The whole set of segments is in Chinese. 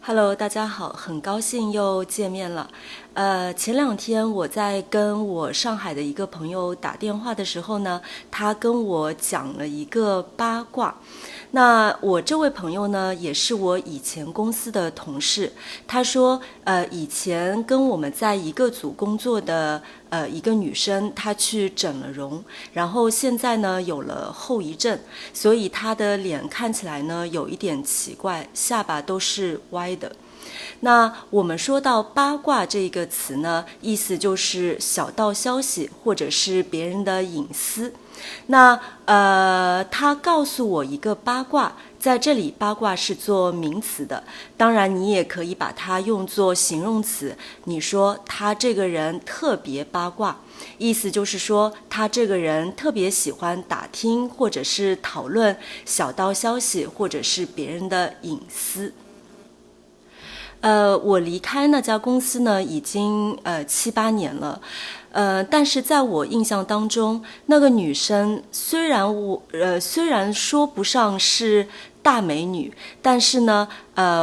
Hello，大家好，很高兴又见面了。前两天我在跟我上海的一个朋友打电话的时候呢，他跟我讲了一个八卦。那我这位朋友呢，也是我以前公司的同事。他说，以前跟我们在一个组工作的一个女生，她去整了容，然后现在呢有了后遗症，所以她的脸看起来呢有一点奇怪，下巴都是歪的。那我们说到八卦这个词呢，意思就是小道消息或者是别人的隐私。那他告诉我一个八卦，在这里八卦是做名词的，当然你也可以把它用作形容词。你说他这个人特别八卦，意思就是说他这个人特别喜欢打听或者是讨论小道消息或者是别人的隐私。我离开那家公司呢，已经7、8年了。但是在我印象当中，那个女生虽然说不上是大美女，但是呢，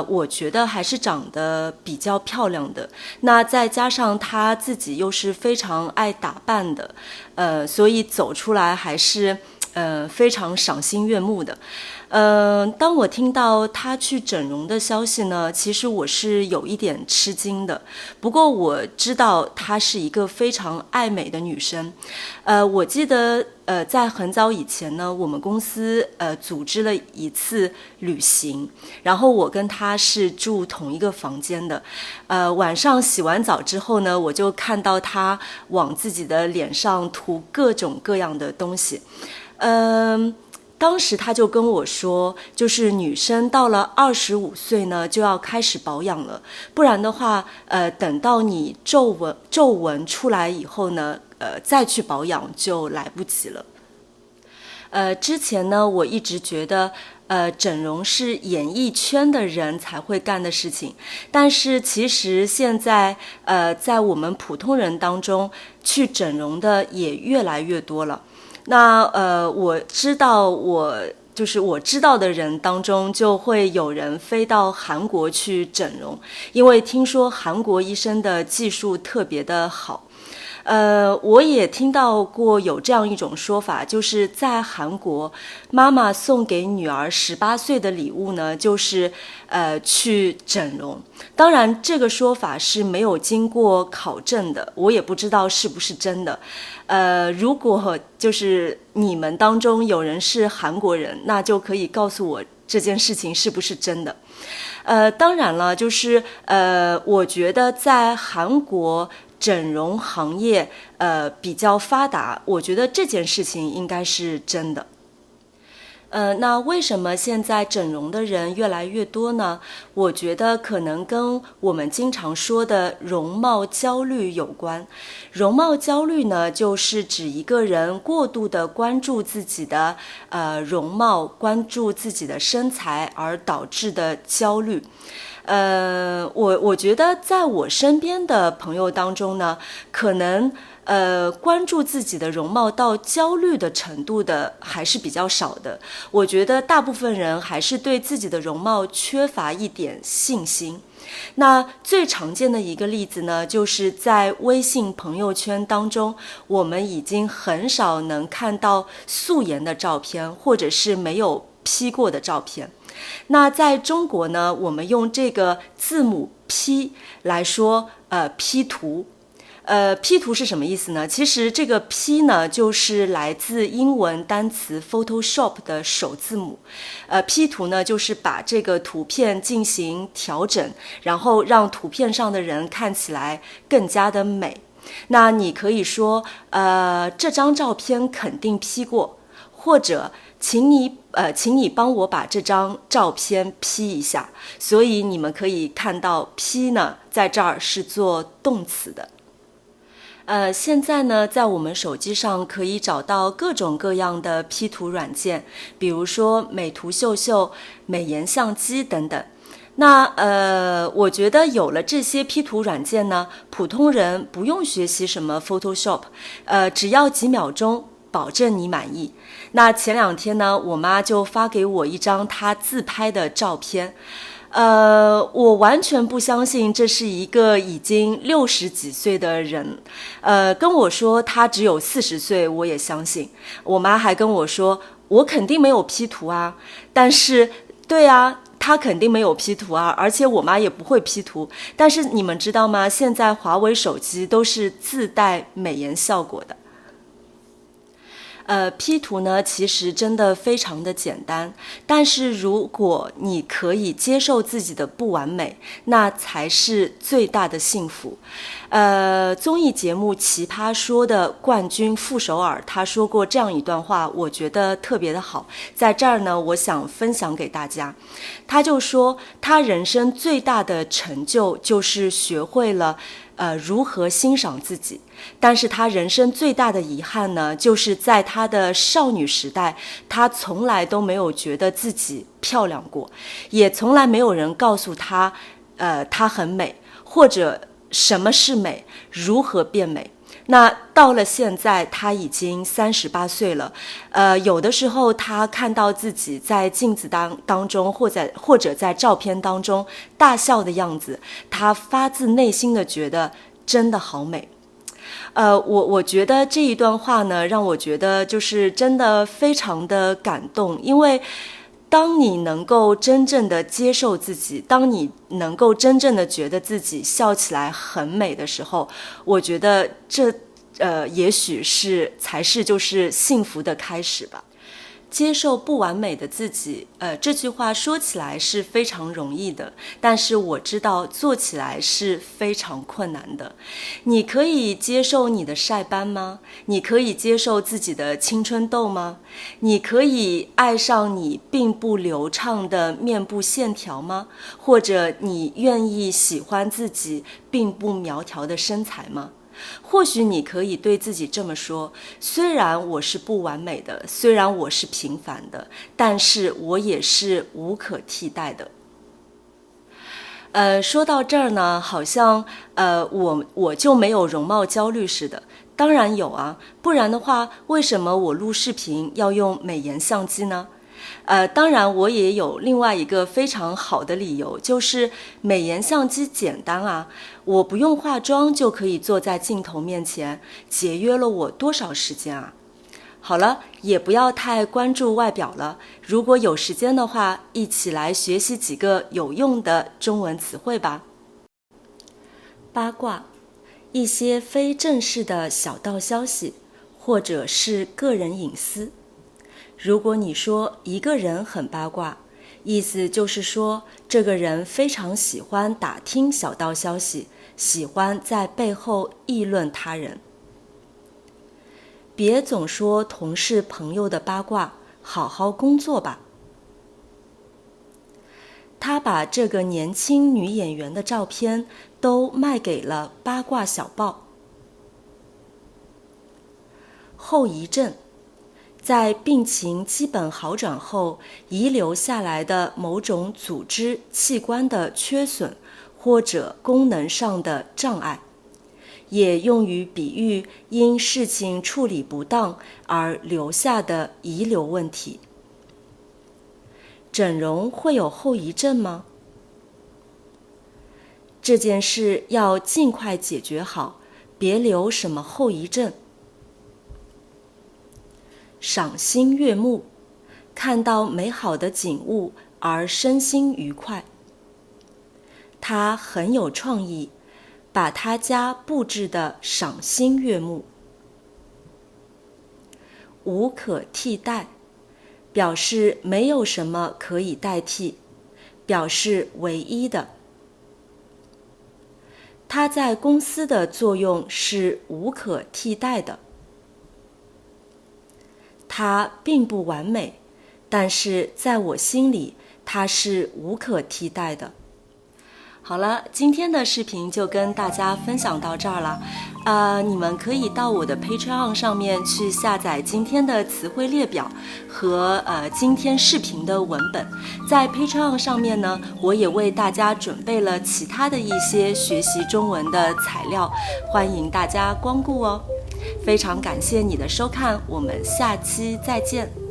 我觉得还是长得比较漂亮的。那再加上她自己又是非常爱打扮的，所以走出来还是非常赏心悦目的。当我听到她去整容的消息呢，其实我是有一点吃惊的。不过我知道她是一个非常爱美的女生。我记得在很早以前呢，我们公司组织了一次旅行，然后我跟她是住同一个房间的。晚上洗完澡之后呢，我就看到她往自己的脸上涂各种各样的东西。当时他就跟我说，就是女生到了25岁呢，就要开始保养了，不然的话，等到你皱纹出来以后呢，再去保养就来不及了。之前呢，我一直觉得，整容是演艺圈的人才会干的事情，但是其实现在，在我们普通人当中，去整容的也越来越多了。那我知道我知道的人当中，就会有人飞到韩国去整容，因为听说韩国医生的技术特别的好。我也听到过有这样一种说法，就是在韩国，妈妈送给女儿18岁的礼物呢，就是去整容。当然，这个说法是没有经过考证的，我也不知道是不是真的。如果就是你们当中有人是韩国人，那就可以告诉我这件事情是不是真的。当然了，就是我觉得在韩国整容行业比较发达，我觉得这件事情应该是真的。那为什么现在整容的人越来越多呢？我觉得可能跟我们经常说的容貌焦虑有关。容貌焦虑呢，就是指一个人过度的关注自己的容貌，关注自己的身材而导致的焦虑。我觉得在我身边的朋友当中呢，可能关注自己的容貌到焦虑的程度的还是比较少的。我觉得大部分人还是对自己的容貌缺乏一点信心。那最常见的一个例子呢，就是在微信朋友圈当中，我们已经很少能看到素颜的照片，或者是没有P过的照片。那在中国呢，我们用这个字母 P 来说P 图。P 图是什么意思呢？其实这个 P 呢，就是来自英文单词 Photoshop 的首字母。P 图呢，就是把这个图片进行调整，然后让图片上的人看起来更加的美。那你可以说，这张照片肯定 P 过，或者请你帮我把这张照片 P 一下。所以你们可以看到 P 呢，在这儿是做动词的。现在呢，在我们手机上可以找到各种各样的 P 图软件，比如说美图秀秀、美颜相机等等。那我觉得有了这些 P 图软件呢，普通人不用学习什么 Photoshop，只要几秒钟，保证你满意。那前两天呢，我妈就发给我一张她自拍的照片。我完全不相信这是一个已经60几岁的人，跟我说他只有40岁，我也相信。我妈还跟我说，我肯定没有 P 图啊，但是，对啊，他肯定没有 P 图啊，而且我妈也不会 P 图。但是你们知道吗？现在华为手机都是自带美颜效果的。P 图呢，其实真的非常的简单，但是如果你可以接受自己的不完美，那才是最大的幸福。综艺节目《奇葩说》的冠军傅首尔，他说过这样一段话，我觉得特别的好，在这儿呢，我想分享给大家。他就说，他人生最大的成就就是学会了如何欣赏自己，但是他人生最大的遗憾呢，就是在他的少女时代，他从来都没有觉得自己漂亮过，也从来没有人告诉他，她很美，或者什么是美，如何变美。那到了现在，他已经38岁了，有的时候他看到自己在镜子当中，或者在照片当中大笑的样子，他发自内心的觉得真的好美。我觉得这一段话呢，让我觉得就是真的非常的感动，因为当你能够真正的接受自己，当你能够真正的觉得自己笑起来很美的时候，我觉得这也许才是就是幸福的开始吧。接受不完美的自己，这句话说起来是非常容易的，但是我知道做起来是非常困难的。你可以接受你的晒斑吗？你可以接受自己的青春痘吗？你可以爱上你并不流畅的面部线条吗？或者你愿意喜欢自己并不苗条的身材吗？或许你可以对自己这么说，虽然我是不完美的，虽然我是平凡的，但是我也是无可替代的。说到这儿呢，好像我就没有容貌焦虑似的。当然有啊，不然的话，为什么我录视频要用美颜相机呢？当然我也有另外一个非常好的理由，就是美颜相机简单啊，我不用化妆就可以坐在镜头面前，节约了我多少时间啊。好了，也不要太关注外表了，如果有时间的话，一起来学习几个有用的中文词汇吧。八卦，一些非正式的小道消息，或者是个人隐私。如果你说一个人很八卦，意思就是说这个人非常喜欢打听小道消息，喜欢在背后议论他人。别总说同事朋友的八卦，好好工作吧。他把这个年轻女演员的照片都卖给了八卦小报。后遗症，在病情基本好转后遗留下来的某种组织器官的缺损或者功能上的障碍，也用于比喻因事情处理不当而留下的遗留问题。整容会有后遗症吗？这件事要尽快解决好，别留什么后遗症。赏心悦目，看到美好的景物而身心愉快。他很有创意，把他家布置得赏心悦目。无可替代，表示没有什么可以代替，表示唯一的。他在公司的作用是无可替代的。他并不完美，但是在我心里，他是无可替代的。好了，今天的视频就跟大家分享到这儿了。你们可以到我的 Patreon 上面去下载今天的词汇列表和今天视频的文本。在 Patreon 上面呢，我也为大家准备了其他的一些学习中文的材料，欢迎大家光顾哦。非常感谢你的收看，我们下期再见。